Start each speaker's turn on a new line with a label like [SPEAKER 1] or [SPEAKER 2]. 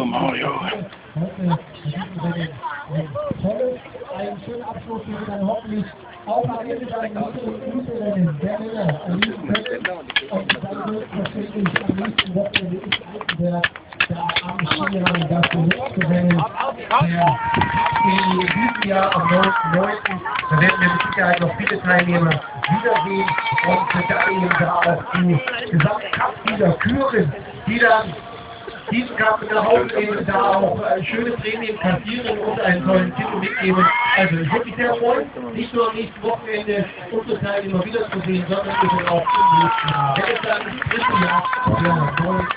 [SPEAKER 1] Mario.
[SPEAKER 2] Ein schöner Abschluss, den wir dann hoffentlich auch am Ende dann Mittelrennen der Männer erleben können. Und dann wird tatsächlich am nächsten Wochenende der am Skirennen das nächste Rennen, der in diesem Jahr am 9.9. Da werden wir mit Sicherheit noch viele Teilnehmer wiedersehen und da eben da auch die Gesamtkraft dieser Küren, die dann diesen Kampf in der Hauptebene da auch schöne Prämien kassieren und einen tollen Titel mitgeben. Also ich würde mich sehr freuen, nicht nur am nächsten Wochenende unsere Teilnehmer wiederzusehen, sondern auch im nächsten Jahr. Wenn es dann das dritte Jahr der neuen